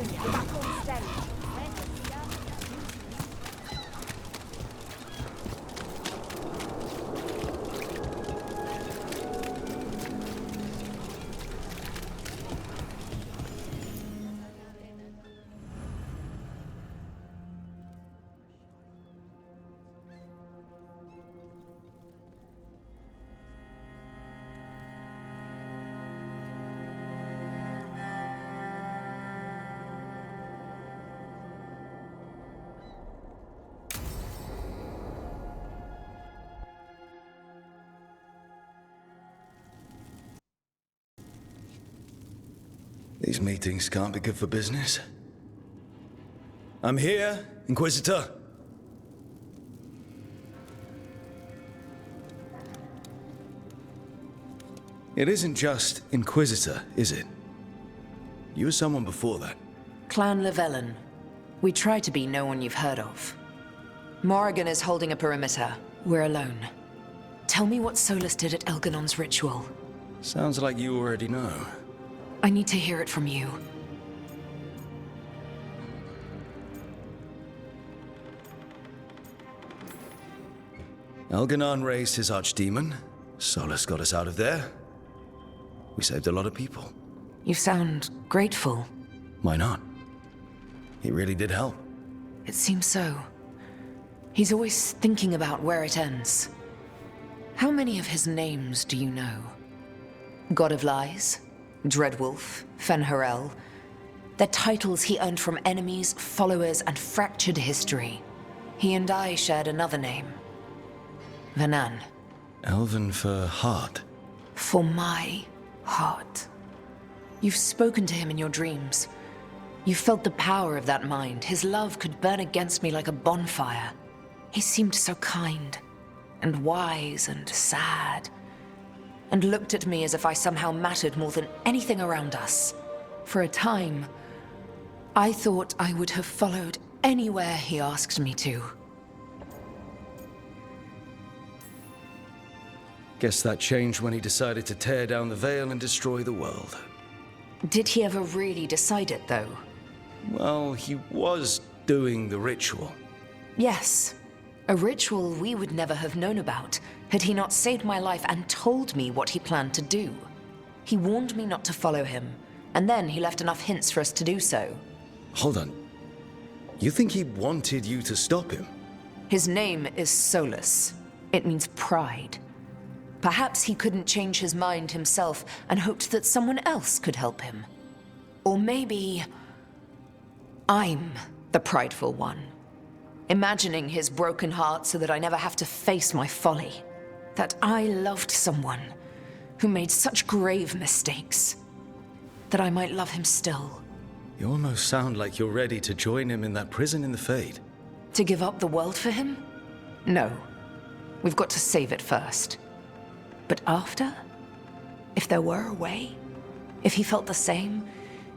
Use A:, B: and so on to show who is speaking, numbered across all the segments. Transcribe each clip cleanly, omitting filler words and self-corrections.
A: you, back on stage.
B: These meetings can't be good for business. I'm here, Inquisitor. It isn't just Inquisitor, is it? You were someone before that.
C: Clan Llewellyn. We try to be no one you've heard of. Morrigan is holding a perimeter. We're alone. Tell me what Solus did at Elganon's ritual.
B: Sounds like you already know.
C: I need to hear it from you.
B: Elganon raised his archdemon. Solus got us out of there. We saved a lot of people.
C: You sound grateful.
B: Why not? He really did help.
C: It seems so. He's always thinking about where it ends. How many of his names do you know? God of Lies? Dreadwolf? Fen'Harel? They're titles he earned from enemies, followers, and fractured history. He and I shared another name. Vanan.
B: Elven for heart.
C: For my heart. You've spoken to him in your dreams. You felt the power of that mind. His love could burn against me like a bonfire. He seemed so kind, and wise, and sad, and looked at me as if I somehow mattered more than anything around us. For a time, I thought I would have followed anywhere he asked me to.
B: Guess that changed when he decided to tear down the Veil and destroy the world.
C: Did he ever really decide it, though?
B: Well, he was doing the ritual.
C: Yes. A ritual we would never have known about, had he not saved my life and told me what he planned to do. He warned me not to follow him, and then he left enough hints for us to do so.
B: Hold on. You think he wanted you to stop him?
C: His name is Solus. It means pride. Perhaps he couldn't change his mind himself and hoped that someone else could help him. Or maybe I'm the prideful one, imagining his broken heart so that I never have to face my folly. That I loved someone who made such grave mistakes, that I might love him still.
B: You almost sound like you're ready to join him in that prison in the Fade.
C: To give up the world for him? No. We've got to save it first. But after? If there were a way? If he felt the same?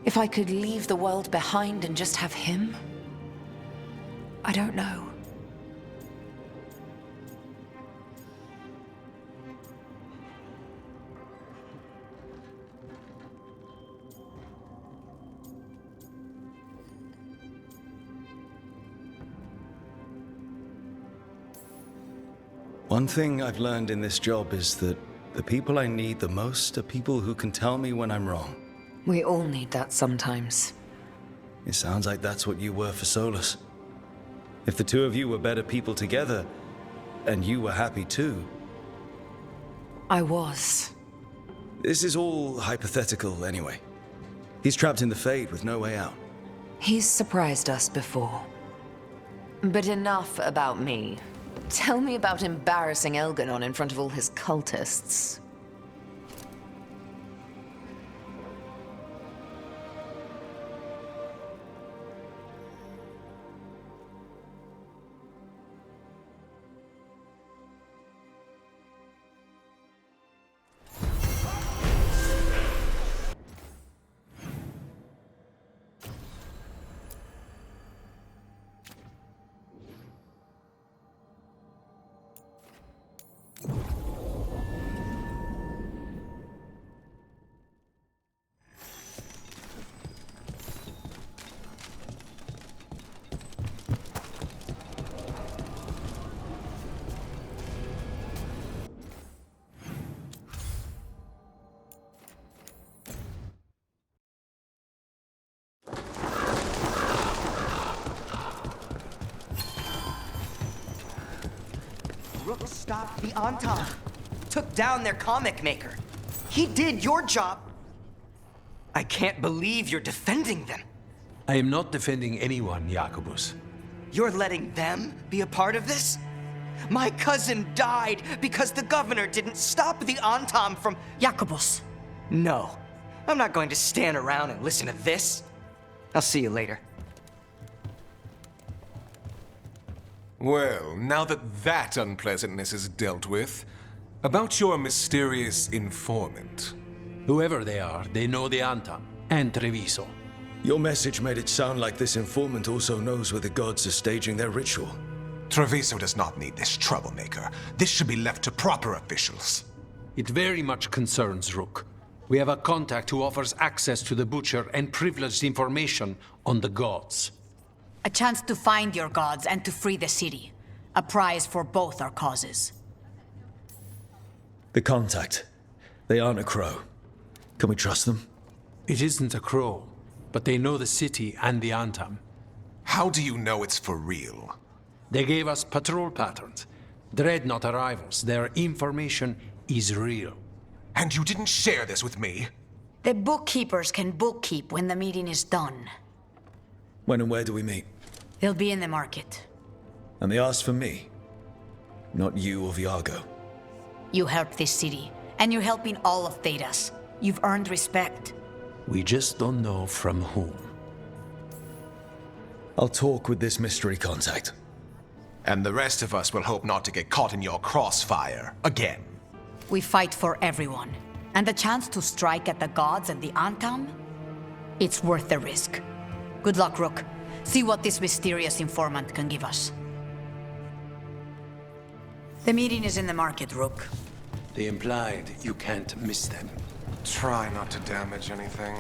C: If I could leave the world behind and just have him? I don't know.
B: One thing I've learned in this job is that the people I need the most are people who can tell me when I'm wrong.
C: We all need that sometimes.
B: It sounds like that's what you were for Solus. If the two of you were better people together, and you were happy too.
C: I was.
B: This is all hypothetical anyway. He's trapped in the Fade with no way out.
C: He's surprised us before. But enough about me. Tell me about embarrassing Elganon in front of all his cultists.
A: stopped the Anton. Took down their comic maker. He did your job. I can't believe you're defending them.
D: I am not defending anyone, Jacobus.
A: You're letting them be a part of this? My cousin died because the governor didn't stop the Anton from...
E: Jacobus.
A: No. I'm not going to stand around and listen to this. I'll see you later.
F: Well, now that unpleasantness is dealt with, about your mysterious informant.
D: Whoever they are, they know the Antam and Treviso.
B: Your message made it sound like this informant also knows where the gods are staging their ritual.
F: Treviso does not need this troublemaker. This should be left to proper officials.
D: It very much concerns Rook. We have a contact who offers access to the Butcher and privileged information on the gods.
E: A chance to find your gods and to free the city. A prize for both our causes.
B: The contact. They aren't a crow. Can we trust them?
D: It isn't a crow, but they know the city and the Antam.
F: How do you know it's for real?
D: They gave us patrol patterns. Dreadnought arrivals. Their information is real.
F: And you didn't share this with me?
E: The bookkeepers can bookkeep when the meeting is done.
B: When and where do we meet?
E: They'll be in the market.
B: And they asked for me. Not you or Viago.
E: You helped this city, and you're helping all of Thedas. You've earned respect.
D: We just don't know from whom.
B: I'll talk with this mystery contact.
F: And the rest of us will hope not to get caught in your crossfire again.
E: We fight for everyone. And the chance to strike at the gods and the Antam? It's worth the risk. Good luck, Rook. See what this mysterious informant can give us. The meeting is in the market, Rook.
D: They implied you can't miss them.
F: Try not to damage anything.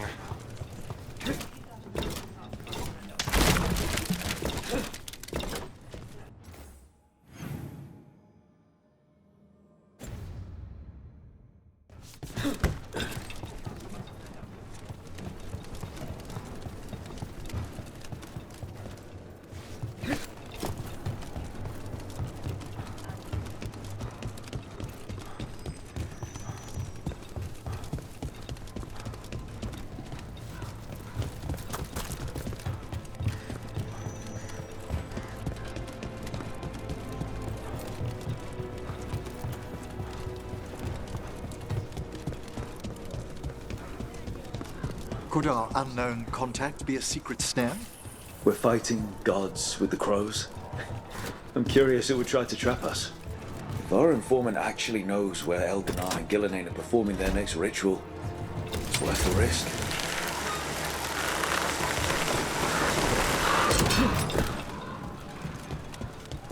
G: Could our unknown contact be a secret snare?
B: We're fighting gods with the crows. I'm curious who would try to trap us. If our informant actually knows where Elganar and Gillenane are performing their next ritual, it's worth the risk.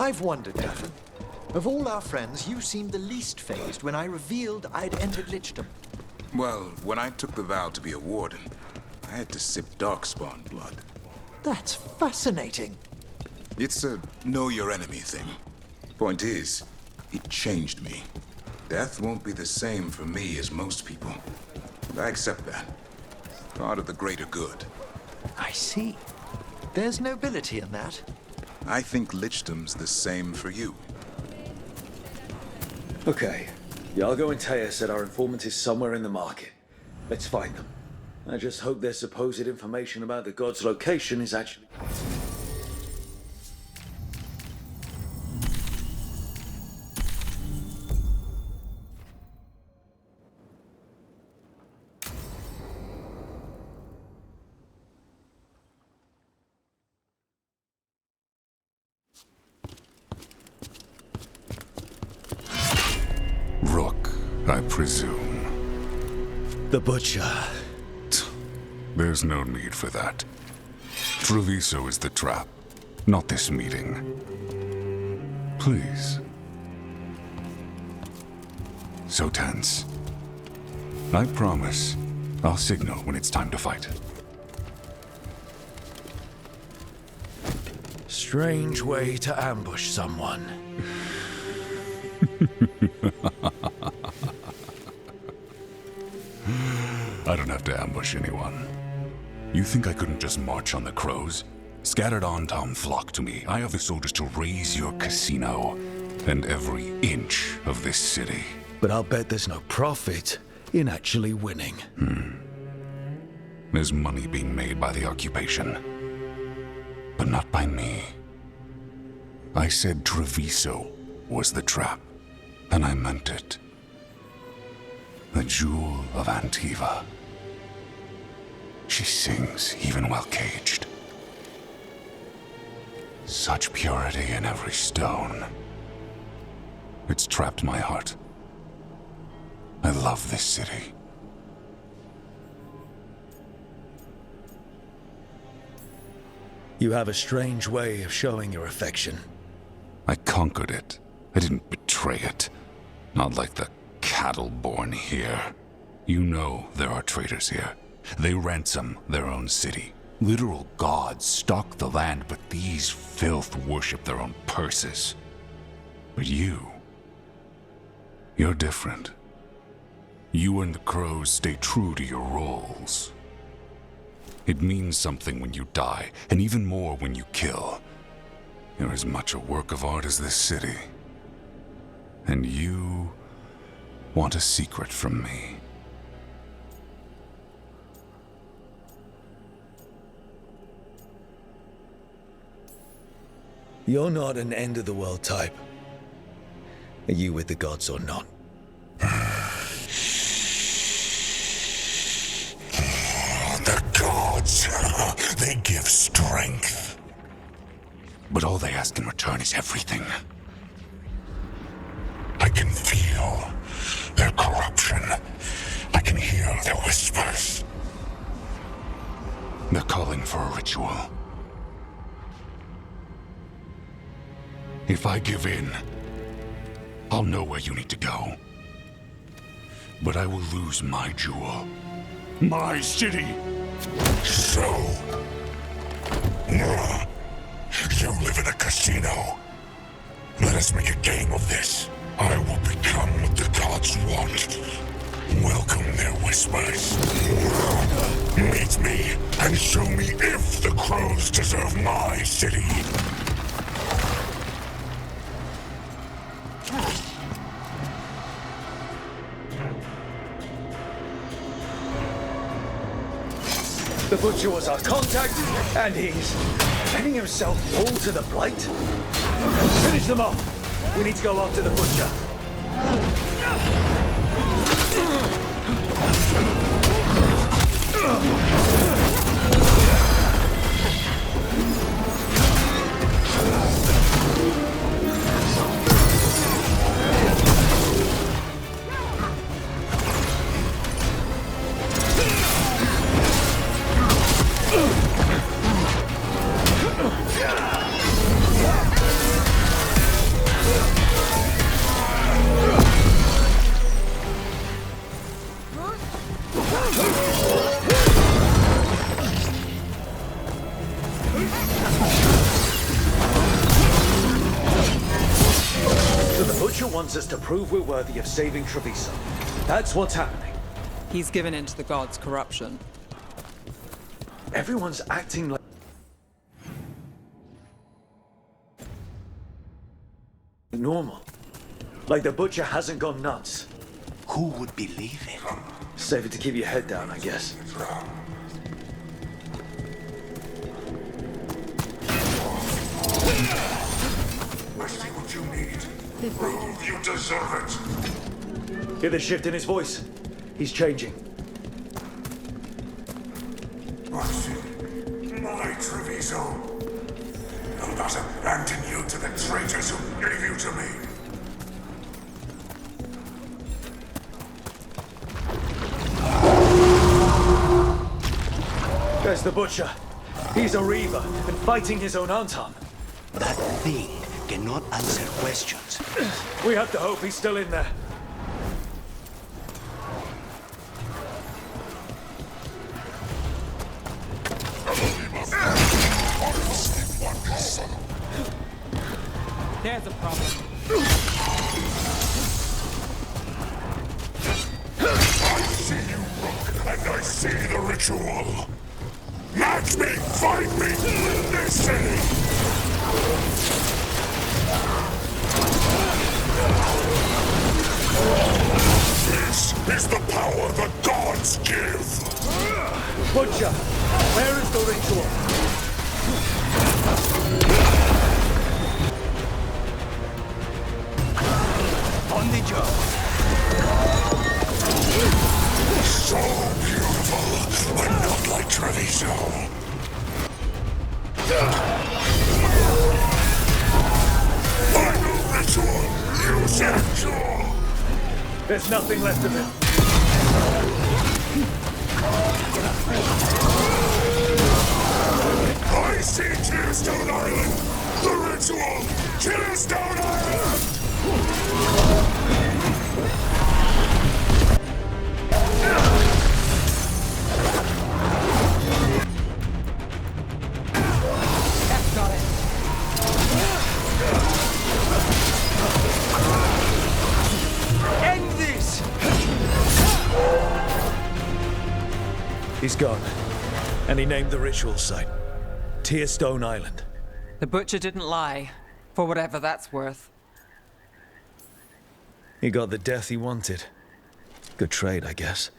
G: I've wondered, Catherine. Of all our friends, you seemed the least fazed when I revealed I'd entered Lichdom.
H: Well, when I took the vow to be a warden, I had to sip darkspawn blood.
G: That's fascinating.
H: It's a know-your-enemy thing. Point is, it changed me. Death won't be the same for me as most people. I accept that. Part of the greater good.
G: I see. There's nobility in that.
H: I think Lichdom's the same for you.
B: Okay. Iago and Taya said our informant is somewhere in the market. Let's find them. I just hope their supposed information about the god's location is actually...
H: Rook, I presume.
B: The Butcher.
H: There's no need for that. Treviso is the trap, not this meeting. Please. So tense. I promise, I'll signal when it's time to fight.
B: Strange way to ambush someone.
H: I don't have to ambush anyone. You think I couldn't just march on the crows? Scattered on town flock to me. I have the soldiers to raise your casino. and every inch of this city.
B: But I'll bet there's no profit in actually winning.
H: There's money being made by the occupation, but not by me. I said Treviso was the trap, and I meant it. The Jewel of Antiva. She sings even while caged. Such purity in every stone. It's trapped my heart. I love this city.
B: You have a strange way of showing your affection.
H: I conquered it. I didn't betray it. Not like the cattle born here. You know there are traitors here. They ransom their own city. Literal gods stalk the land, but these filth worship their own purses. But you're different. You and the crows stay true to your roles. It means something when you die, and even more when you kill. You're as much a work of art as this city. And you want a secret from me.
B: You're not an end-of-the-world type. Are you with the gods or not?
H: The gods, they give strength. But all they ask in return is everything. I can feel their corruption. I can hear their whispers. They're calling for a ritual. If I give in, I'll know where you need to go. But I will lose my jewel. My city! So... you live in a casino. Let us make a game of this. I will become what the gods want. Welcome their whispers. Meet me and show me if the crows deserve my city.
B: The Butcher was our contact, and he's letting himself fall to the blight? Finish them off! We need to go after the Butcher. Wants us to prove we're worthy of saving Treviso. That's what's happening.
I: He's given in to the gods' corruption.
B: Everyone's acting like... normal. Like the Butcher hasn't gone nuts.
J: Who would believe it?
B: Save it to keep your head down, I guess.
H: I see what you need. Prove you deserve it.
B: Hear the shift in his voice? He's changing.
H: I see. My Treviso. I'll not abandon you to the traitors who gave you to me.
B: There's the Butcher. He's a Reaver and fighting his own Antam.
J: That thing cannot answer questions.
B: We have to hope he's still in there.
I: There's a problem.
H: I see you, Rook, and I see the ritual. Match me, find me, in this city!
K: This is the power the gods give!
B: Butcher, where is the ritual?
J: On the job.
K: So beautiful, but not like Treviso. Final ritual, use endure.
B: There's nothing left of it.
K: I see Tearstone Island! The ritual! Tearstone Island!
I: Got it.
J: End this!
B: He's gone. And he named the ritual site. Tearstone Island.
I: The butcher didn't lie, for whatever that's worth.
B: He got the death he wanted. Good trade, I guess.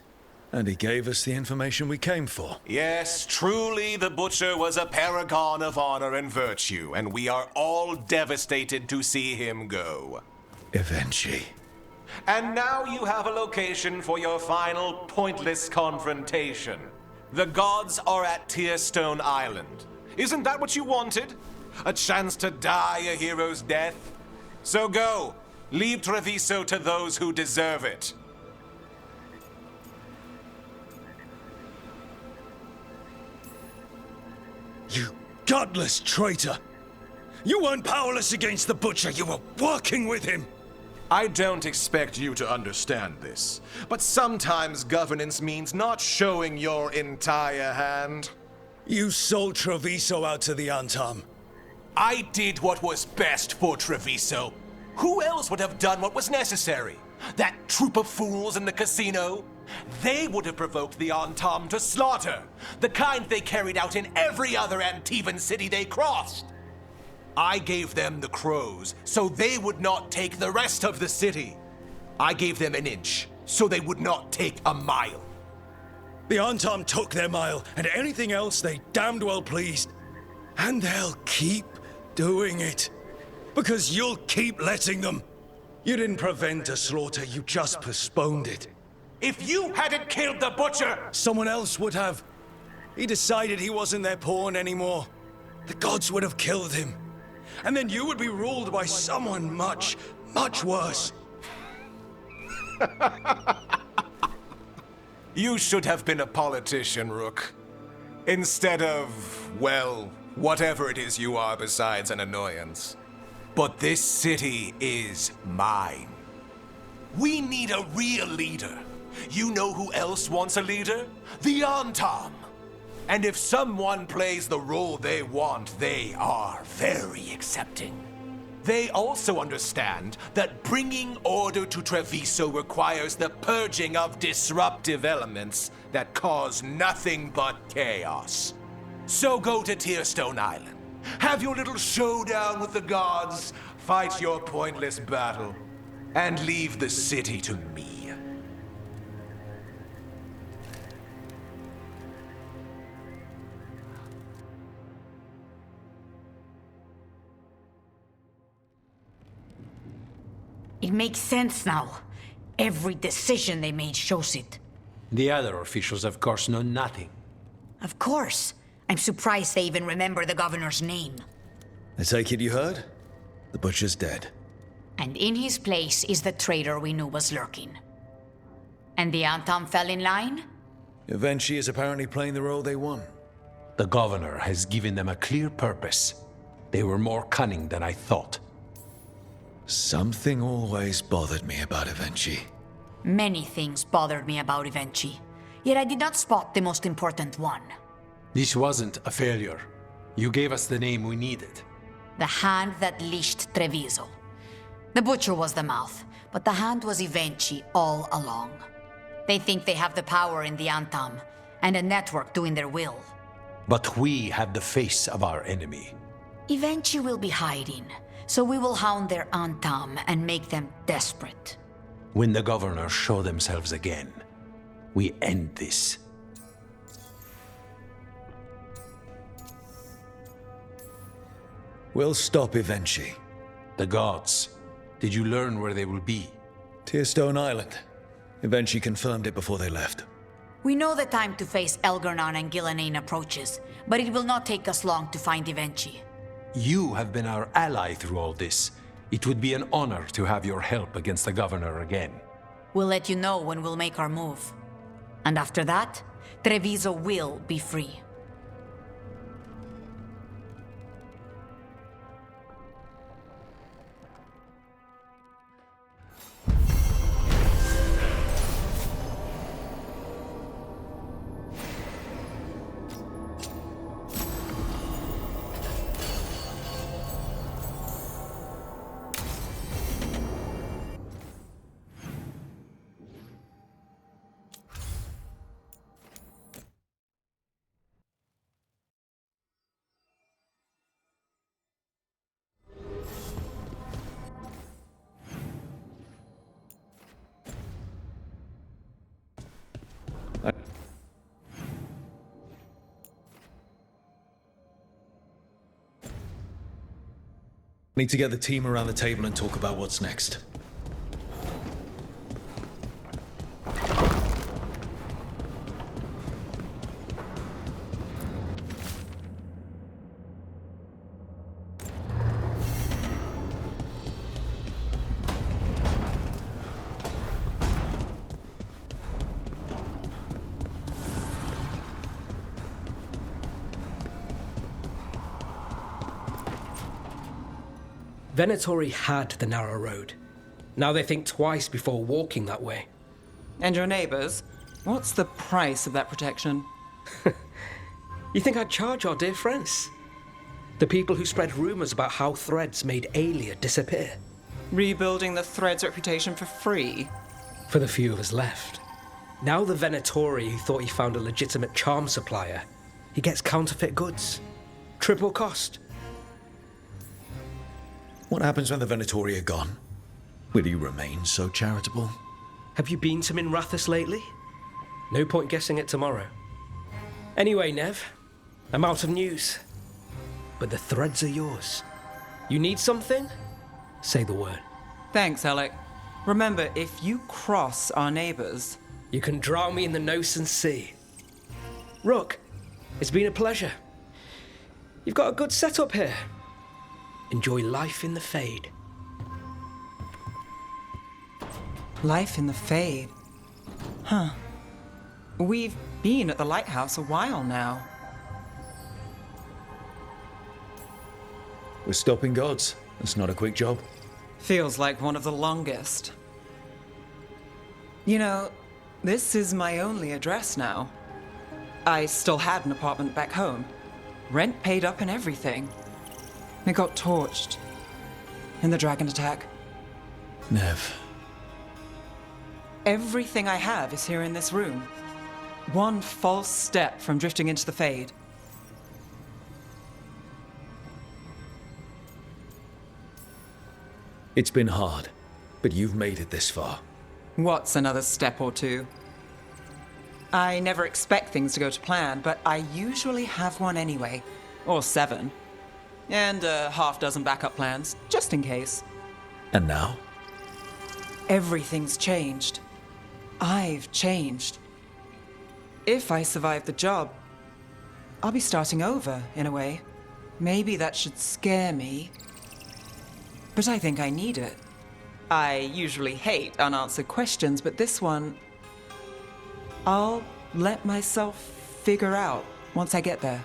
B: And he gave us the information we came for.
F: Yes, truly the Butcher was a paragon of honor and virtue, and we are all devastated to see him go.
B: Eventually.
F: And now you have a location for your final pointless confrontation. The gods are at Tearstone Island. Isn't that what you wanted? A chance to die a hero's death? So go, leave Treviso to those who deserve it.
B: You godless traitor! You weren't powerless against the Butcher, you were working with him!
F: I don't expect you to understand this, but sometimes governance means not showing your entire hand.
B: You sold Treviso out to the Antam.
F: I did what was best for Treviso. Who else would have done what was necessary? That troop of fools in the casino? They would have provoked the Antam to slaughter, the kind they carried out in every other Antivan city they crossed. I gave them the crows, so they would not take the rest of the city. I gave them an inch, so they would not take a mile.
B: The Antam took their mile, and anything else they damned well pleased. And they'll keep doing it. Because you'll keep letting them. You didn't prevent a slaughter, you just postponed it.
F: If you hadn't killed the Butcher!
B: Someone else would have. He decided he wasn't their pawn anymore. The gods would have killed him. And then you would be ruled by someone much, much worse.
F: You should have been a politician, Rook. Instead of, well, whatever it is you are besides an annoyance. But this city is mine. We need a real leader. You know who else wants a leader? The Antam. And if someone plays the role they want, they are very accepting. They also understand that bringing order to Treviso requires the purging of disruptive elements that cause nothing but chaos. So go to Tearstone Island. Have your little showdown with the gods, fight your pointless battle, and leave the city to me.
E: It makes sense now. Every decision they made shows it.
D: The other officials, of course, know nothing.
E: Of course. I'm surprised they even remember the governor's name.
B: I take it you heard? The Butcher's dead.
E: And in his place is the traitor we knew was lurking. And the Antam fell in line?
B: Eventually is apparently playing the role they want.
D: The governor has given them a clear purpose. They were more cunning than I thought.
B: Something always bothered me about Evenchi.
E: Many things bothered me about Evenchi, yet I did not spot the most important one.
D: This wasn't a failure. You gave us the name we needed.
E: The hand that leashed Treviso. The Butcher was the mouth, but the hand was Evenchi all along. They think they have the power in the Antam, and a network doing their will.
D: But we have the face of our enemy.
E: Evenchi will be hiding, so we will hound their Antam and make them desperate.
D: When the governors show themselves again, we end this.
B: We'll stop eventually.
D: The gods. Did you learn where they will be?
B: Tearstone Island. Eventually confirmed it before they left.
E: We know the time to face Elgar'nan and Gillenane approaches, but it will not take us long to find Evenchi.
D: You have been our ally through all this. It would be an honor to have your help against the governor again.
E: We'll let you know when we'll make our move. And after that, Treviso will be free.
B: Need to get the team around the table and talk about what's next.
L: Venatori had the narrow road. Now they think twice before walking that way.
I: And your neighbors? What's the price of that protection?
L: You think I'd charge our dear friends? The people who spread rumors about how Threads made Aelia disappear.
I: Rebuilding the Thread's reputation for free?
L: For the few of us left. Now the Venatori who thought he found a legitimate charm supplier, he gets counterfeit goods. Triple cost.
B: What happens when the Venatori are gone? Will you remain so charitable?
L: Have you been to Minrathous lately? No point guessing it tomorrow. Anyway, Nev, I'm out of news. But the Threads are yours. You need something? Say the word.
I: Thanks, Alec. Remember, if you cross our neighbors...
L: You can drown me in the Nosen Sea. Rook, it's been a pleasure. You've got a good setup here. Enjoy life in the Fade.
I: Life in the Fade? Huh. We've been at the lighthouse a while now.
B: We're stopping gods. That's not a quick job.
I: Feels like one of the longest. You know, this is my only address now. I still had an apartment back home. Rent paid up and everything. It got torched. In the dragon attack.
B: Nev.
I: Everything I have is here in this room. One false step from drifting into the Fade.
B: It's been hard, but you've made it this far.
I: What's another step or two? I never expect things to go to plan, but I usually have one anyway. Or 7. And a half-dozen backup plans, just in case.
B: And now?
I: Everything's changed. I've changed. If I survive the job, I'll be starting over, in a way. Maybe that should scare me. But I think I need it. I usually hate unanswered questions, but this one... I'll let myself figure out once I get there.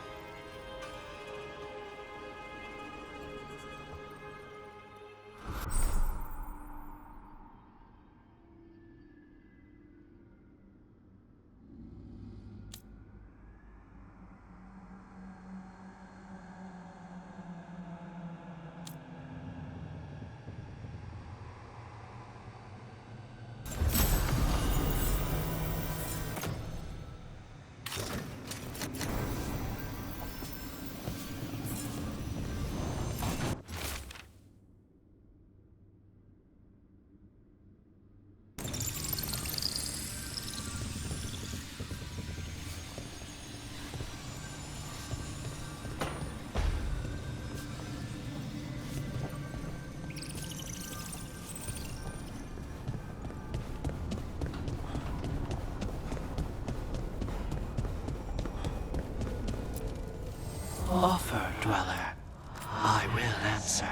J: Offer, dweller. I will answer.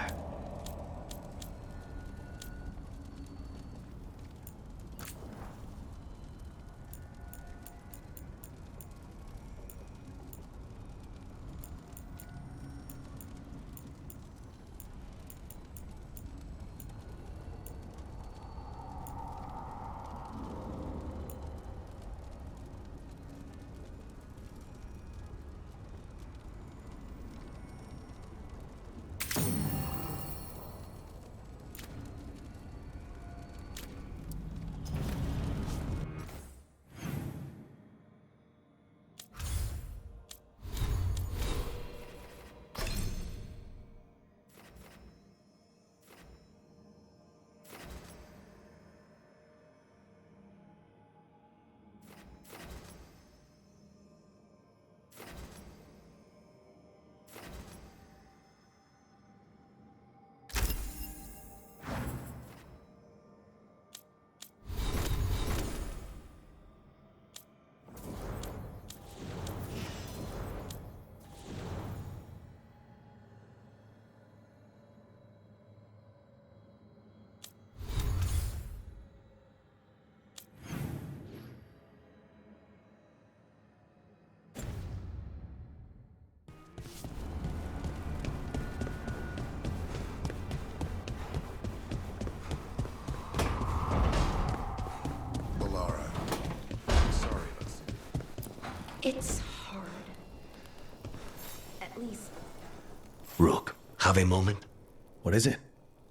M: It's hard. At least...
J: Rook, have a moment?
B: What is it?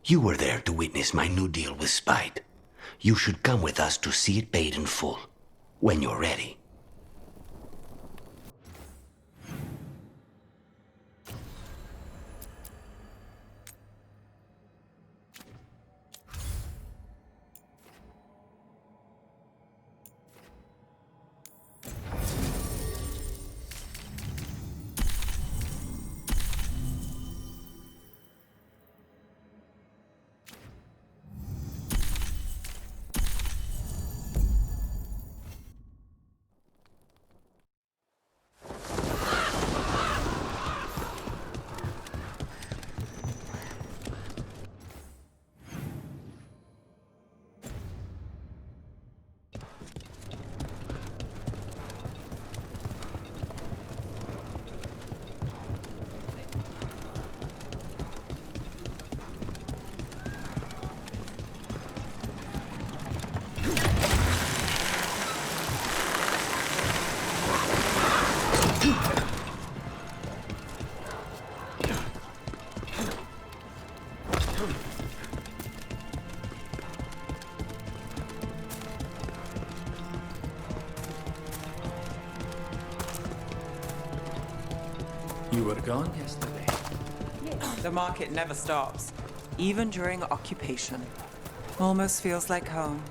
J: You were there to witness my new deal with Spite. You should come with us to see it paid in full. When you're ready.
B: You were gone yesterday.
I: The market never stops, even during occupation. Almost feels like home.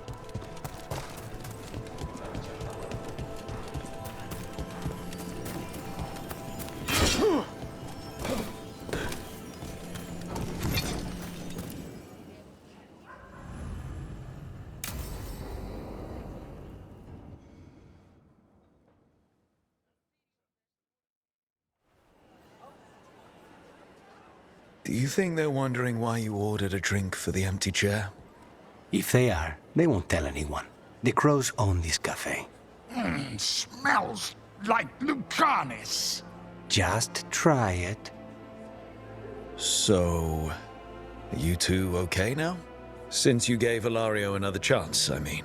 B: Do you think they're wondering why you ordered a drink for the empty chair?
J: If they are, they won't tell anyone. The crows own this cafe.
K: Smells like Lucanis.
J: Just try it.
B: So, are you two okay now? Since you gave Ilario another chance, I mean.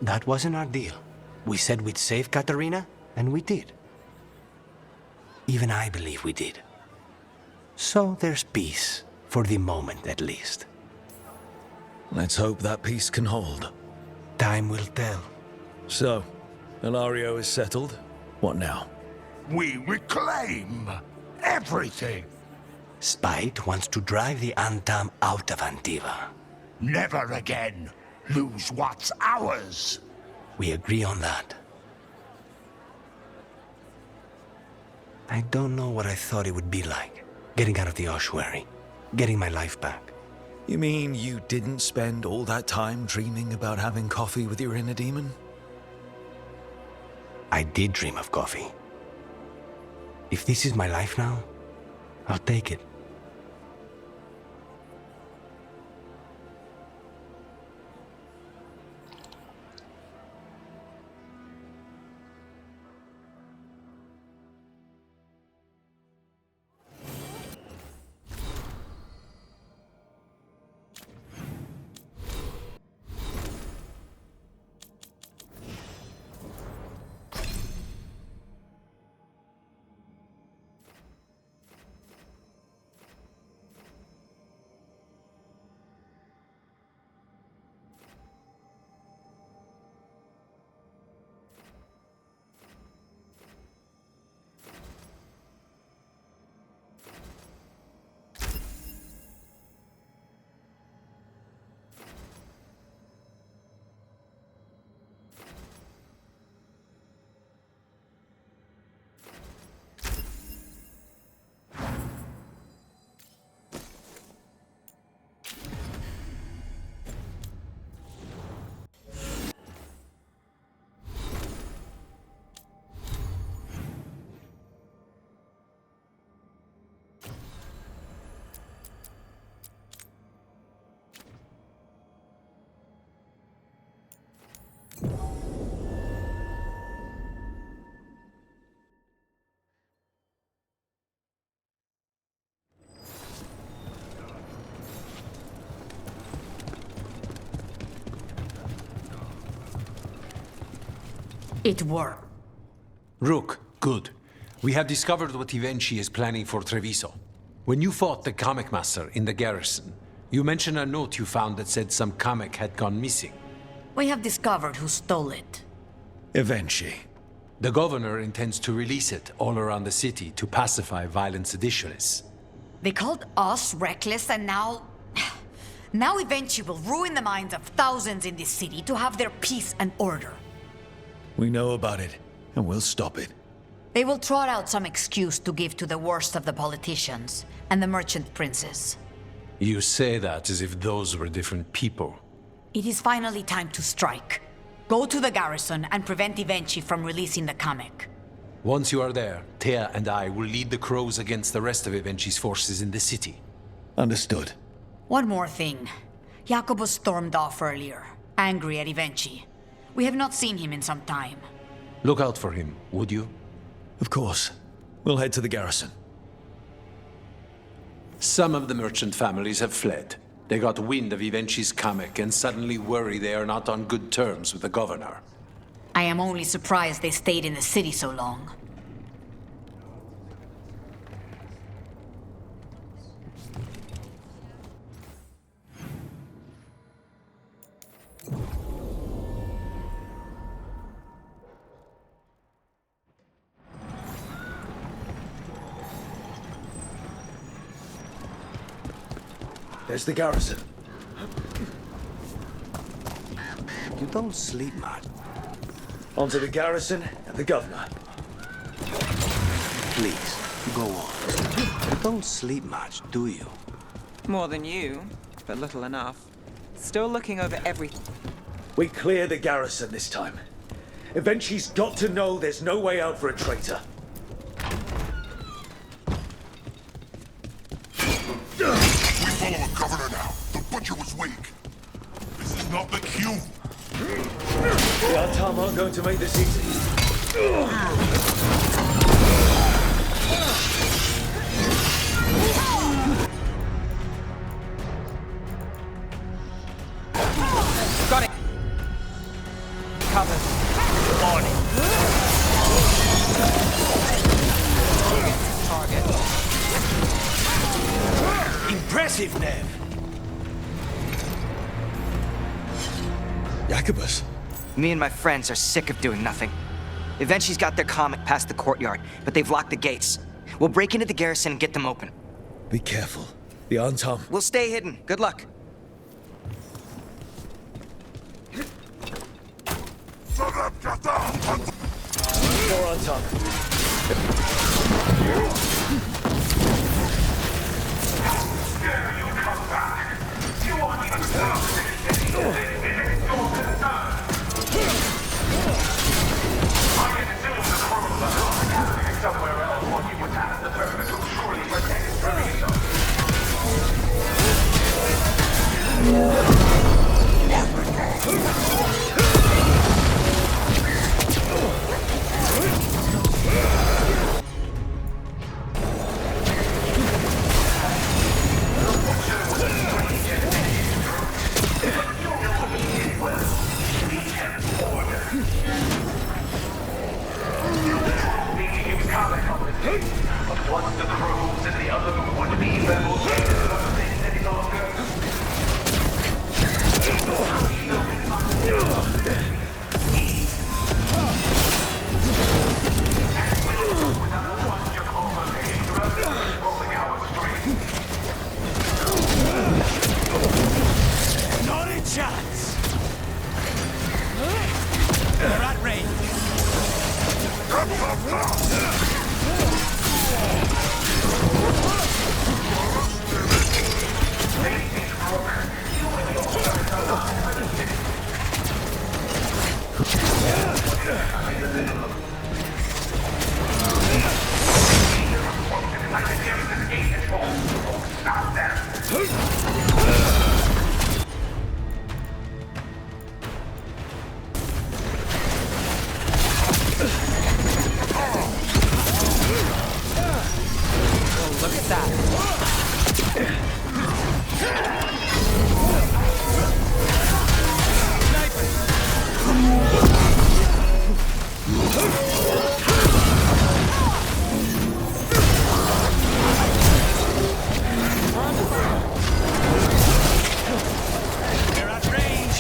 J: That wasn't our deal. We said we'd save Katarina, and we did. Even I believe we did. So there's peace, for the moment at least.
B: Let's hope that peace can hold.
J: Time will tell.
B: So, Ilario is settled. What now?
K: We reclaim everything.
J: Spite wants to drive the Antam out of Antiva.
K: Never again lose what's ours.
J: We agree on that. I don't know what I thought it would be like. Getting out of the ossuary. Getting my life back.
B: You mean you didn't spend all that time dreaming about having coffee with your inner demon?
J: I did dream of coffee. If this is my life now, I'll take it.
E: It worked.
D: Rook, good. We have discovered what Ivenchi is planning for Treviso. When you fought the comic master in the garrison, you mentioned a note you found that said some comic had gone missing.
E: We have discovered who stole it.
N: Ivenchi.
D: The governor intends to release it all around the city to pacify violent seditionists.
E: They called us reckless, and now... Now Ivenchi will ruin the minds of thousands in this city to have their peace and order.
N: We know about it, and we'll stop it.
E: They will trot out some excuse to give to the worst of the politicians and the merchant princes.
D: You say that as if those were different people.
E: It is finally time to strike. Go to the garrison and prevent Ivenchi from releasing the comic.
D: Once you are there, Thea and I will lead the Crows against the rest of Ivenchi's forces in the city.
N: Understood.
E: One more thing. Jacobus stormed off earlier, angry at Ivenchi. We have not seen him in some time.
D: Look out for him, would you?
N: Of course. We'll head to the garrison.
D: Some of the merchant families have fled. They got wind of Ivenchi's comic and suddenly worry they are not on good terms with the governor.
E: I am only surprised they stayed in the city so long.
B: There's the garrison.
J: You don't sleep much.
B: On to the garrison and the governor.
J: Please, go on. You don't sleep much, do you?
I: More than you, but little enough. Still looking over everything.
B: We clear the garrison this time. Ivenchi's got to know there's no way out for a traitor.
K: We follow a governor now. The butcher was weak. This is not the cue.
B: The Artam aren't going to make this easy.
I: Got it. Covered.
A: On it.
I: Target.
N: Impressive, Nev. Jacobus.
A: Me and my friends are sick of doing nothing. Ivenchi's got their comic past the courtyard, but they've locked the gates. We'll break into the garrison and get them open.
N: Be careful. The Artam.
A: We'll stay hidden. Good luck.
B: More Artam.
K: Somewhere else, what you would have the purpose of truly protect
A: Look at that.
K: They're at range.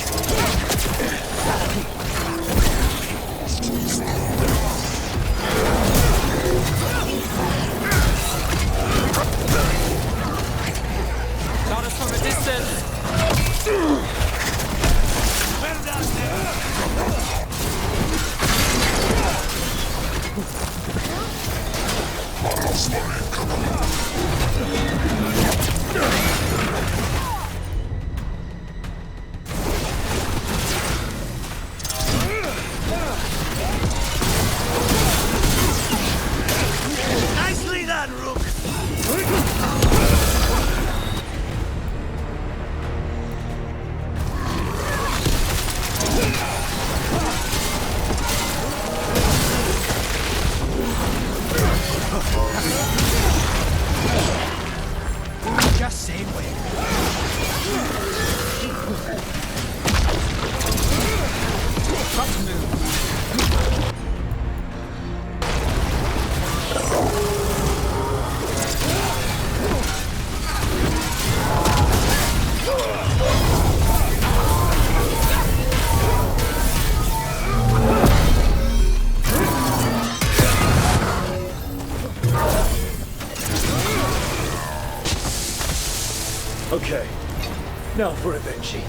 A: Got us from a distance.
K: Well done there. Nicely done, Rook.
A: Just same way.
B: Okay, now for Avenchi.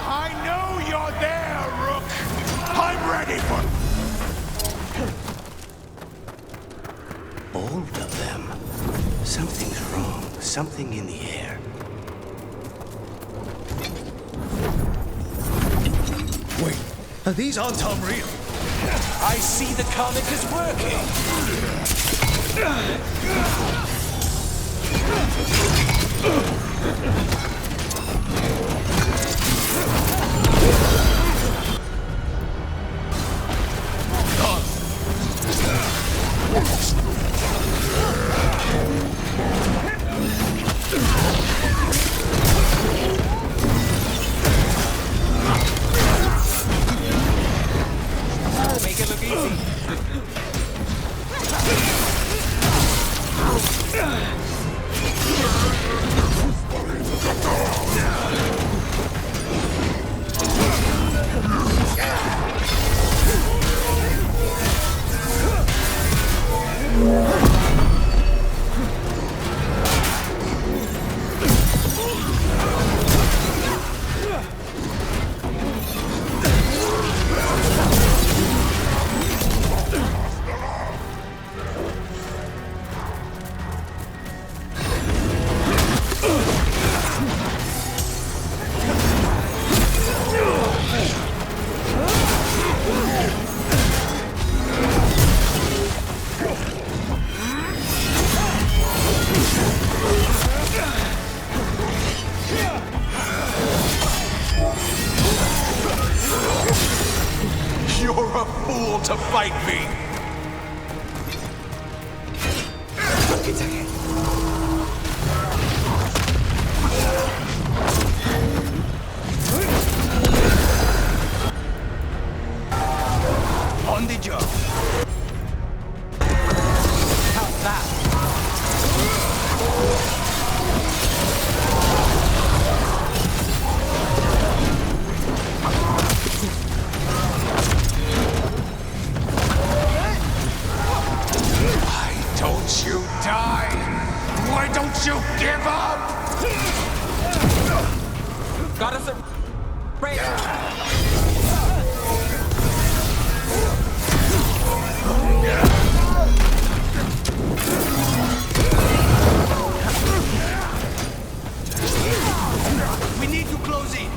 K: I know you're there, Rook. I'm ready for...
J: All of them. Something's wrong. Something in the air.
N: Wait, these aren't unreal.
F: I see the comic is working.
A: Make it look easy.
F: You're a fool to fight me!
A: On the job. How's that? Professor Ranger!
O: We need to close in.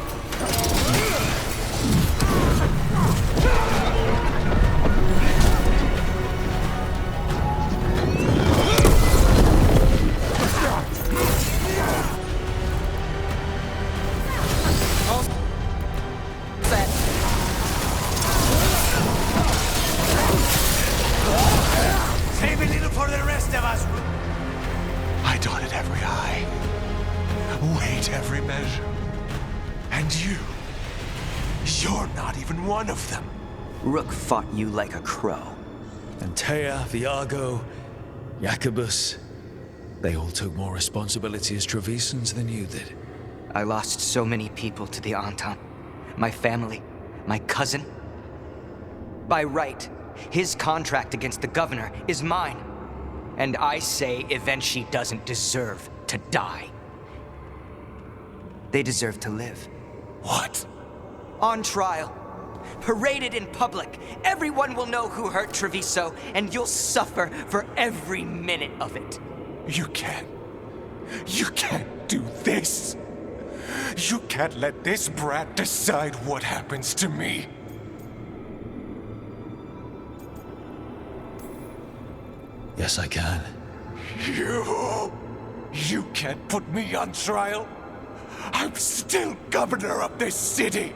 O: Save a little for the rest of us.
N: I dotted every I, weighed every measure. And you're not even one of them.
A: Rook fought you like a crow.
B: Antea, Viago, Jacobus, they all took more responsibility as Trevisans than you did.
A: I lost so many people to the Antam. My family, my cousin. By right, his contract against the governor is mine. And I say Evenchi doesn't deserve to die. They deserve to live.
N: What?
A: On trial. Paraded in public. Everyone will know who hurt Treviso, and you'll suffer for every minute of it.
N: You can't do this. You can't let this brat decide what happens to me.
B: Yes, I can.
N: You can't put me on trial. I'm still governor of this city.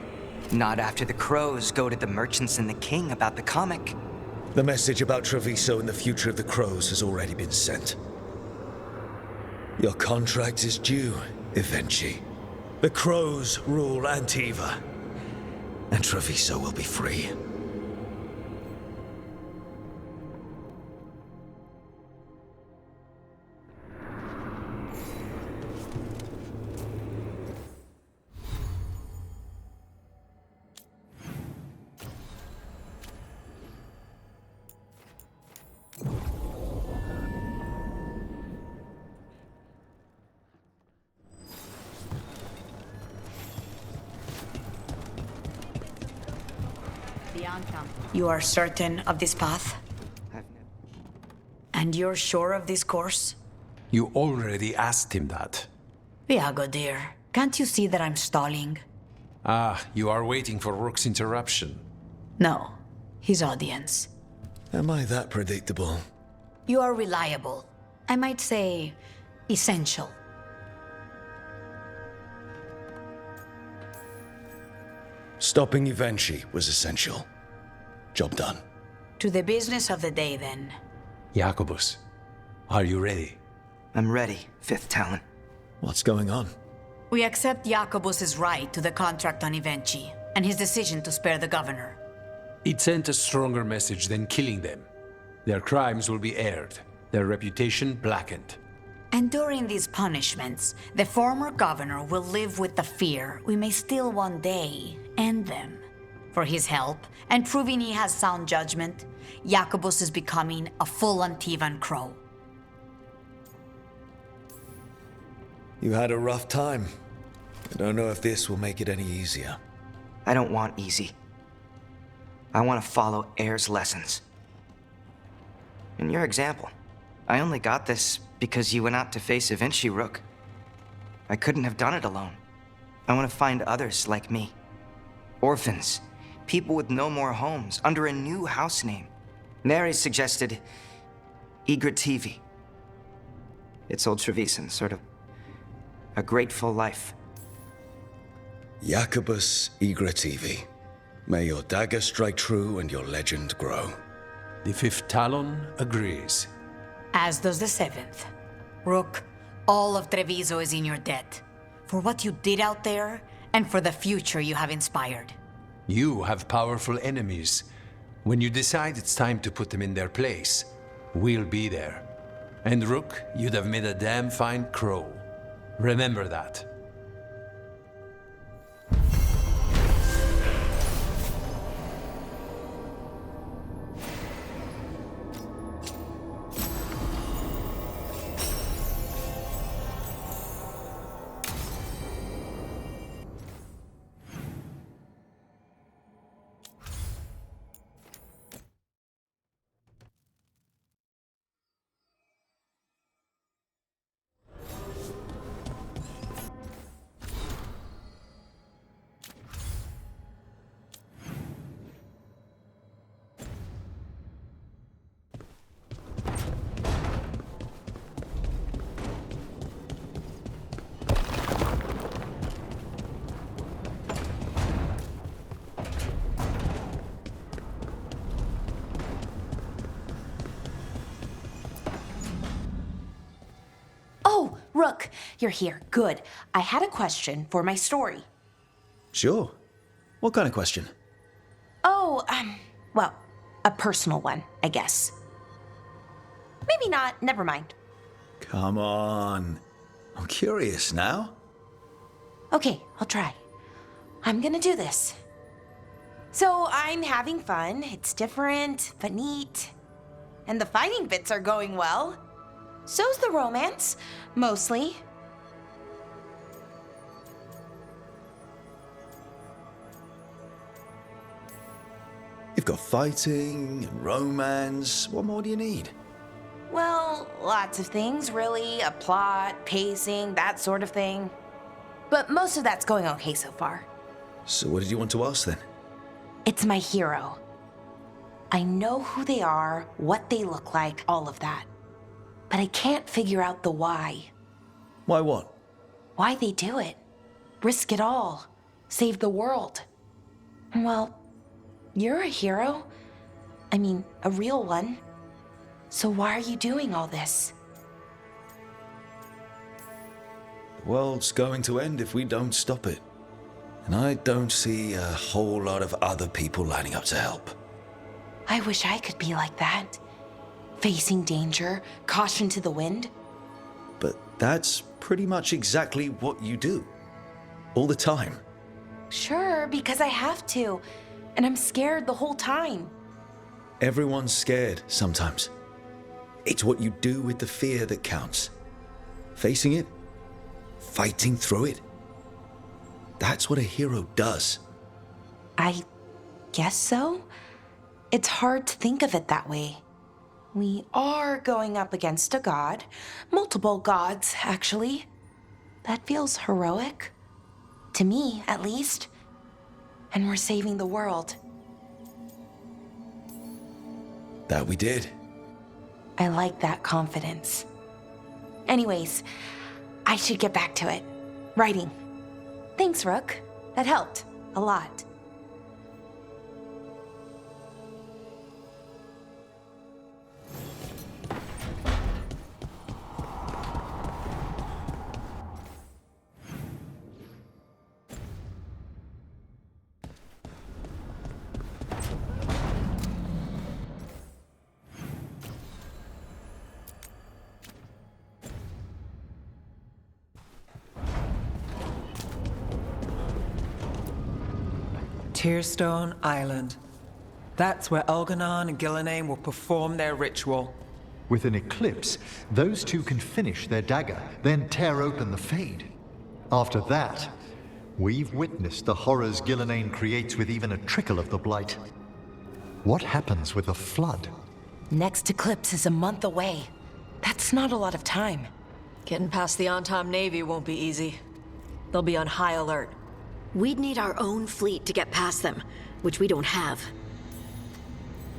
A: Not after the crows go to the merchants and the king about the comic.
B: The message about Treviso and the future of the crows has already been sent. Your contract is due, Evenchi. The crows rule Antiva, and Treviso will be free.
E: You are certain of this path? And you're sure of this course?
D: You already asked him that.
E: Viago, dear, can't you see that I'm stalling?
D: Ah, you are waiting for Rook's interruption.
E: No, his audience.
B: Am I that predictable?
E: You are reliable. I might say, essential.
B: Stopping Evenchi was essential. Job done.
E: To the business of the day, then.
D: Jacobus, are you ready?
A: I'm ready, Fifth Talon.
B: What's going on?
E: We accept Jacobus's right to the contract on Evenchi, and his decision to spare the governor.
D: It sent a stronger message than killing them. Their crimes will be aired, their reputation blackened.
E: And during these punishments, the former governor will live with the fear we may still one day end them. For his help, and proving he has sound judgment, Jacobus is becoming a full Antivan crow.
B: You had a rough time. I don't know if this will make it any easier.
A: I don't want easy. I want to follow Air's lessons. In your example, I only got this because you went out to face Evenchi, Rook. I couldn't have done it alone. I want to find others like me. Orphans. People with no more homes, under a new house name. Neri suggested Igrativi. It's old Trevisan, sort of a grateful life.
B: Jacobus Igrativi. May your dagger strike true and your legend grow.
D: The Fifth Talon agrees.
E: As does the 7th. Rook, all of Treviso is in your debt. For what you did out there, and for the future you have inspired.
D: You have powerful enemies. When you decide it's time to put them in their place, we'll be there. And Rook, you'd have made a damn fine crow. Remember that.
P: Rook, you're here. Good. I had a question for my story.
B: Sure. What kind of question?
P: Oh, well, a personal one, I guess. Maybe not. Never mind.
B: Come on. I'm curious now.
P: Okay, I'll try. I'm gonna do this. So I'm having fun. It's different, but neat. And the fighting bits are going well. So's the romance, mostly.
B: You've got fighting and romance. What more do you need?
P: Well, lots of things, really. A plot, pacing, that sort of thing. But most of that's going okay so far.
B: So what did you want to ask then?
P: It's my hero. I know who they are, what they look like, all of that. But I can't figure out the why.
B: Why what?
P: Why they do it. Risk it all. Save the world. Well, you're a hero. I mean, a real one. So why are you doing all this?
B: The world's going to end if we don't stop it. And I don't see a whole lot of other people lining up to help.
P: I wish I could be like that. Facing danger, caution to the wind.
B: But that's pretty much exactly what you do. All the time.
P: Sure, because I have to. And I'm scared the whole time.
B: Everyone's scared sometimes. It's what you do with the fear that counts. Facing it, fighting through it. That's what a hero does.
P: I guess so. It's hard to think of it that way. We are going up against a god. Multiple gods, actually. That feels heroic. To me, at least. And we're saving the world.
B: That we did.
P: I like that confidence. Anyways, I should get back to it. Writing. Thanks, Rook. That helped. A lot.
I: Tearstone Island. That's where Elganon and Gillenane will perform their ritual.
Q: With an eclipse, those two can finish their dagger, then tear open the Fade. After that, we've witnessed the horrors Gillenane creates with even a trickle of the blight. What happens with a flood?
P: Next eclipse is a month away. That's not a lot of time.
R: Getting past the Antam Navy won't be easy. They'll be on high alert.
M: We'd need our own fleet to get past them, which we don't have.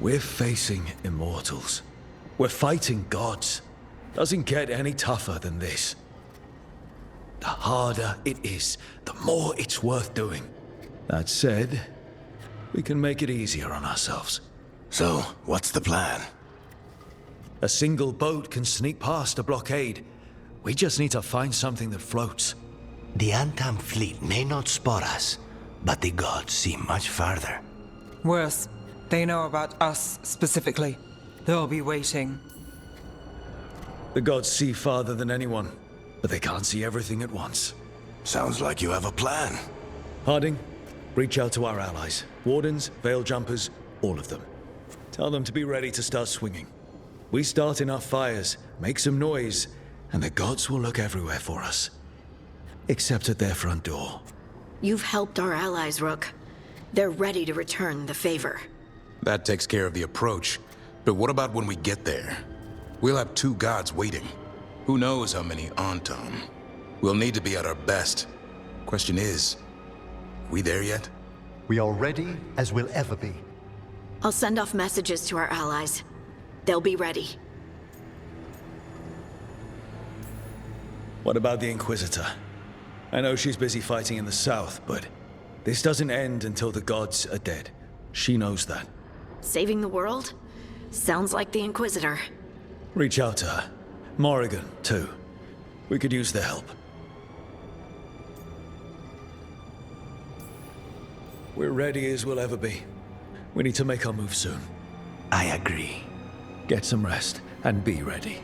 B: We're facing immortals. We're fighting gods. Doesn't get any tougher than this. The harder it is, the more it's worth doing. That said, we can make it easier on ourselves.
N: So, what's the plan?
B: A single boat can sneak past a blockade. We just need to find something that floats.
J: The Antam fleet may not spot us, but the gods see much farther.
I: Worse, they know about us specifically. They'll be waiting.
B: The gods see farther than anyone, but they can't see everything at once.
N: Sounds like you have a plan.
B: Harding, reach out to our allies. Wardens, veil jumpers, all of them. Tell them to be ready to start swinging. We start enough fires, make some noise, and the gods will look everywhere for us. Except at their front door.
M: You've helped our allies, Rook. They're ready to return the favor.
H: That takes care of the approach. But what about when we get there? We'll have two gods waiting. Who knows how many Antam? We'll need to be at our best. Question is, we there yet?
Q: We are ready as we'll ever be.
M: I'll send off messages to our allies. They'll be ready.
B: What about the Inquisitor? I know she's busy fighting in the south, but this doesn't end until the gods are dead. She knows that.
M: Saving the world? Sounds like the Inquisitor.
B: Reach out to her. Morrigan, too. We could use the help. We're ready as we'll ever be. We need to make our move soon.
J: I agree.
B: Get some rest and be ready.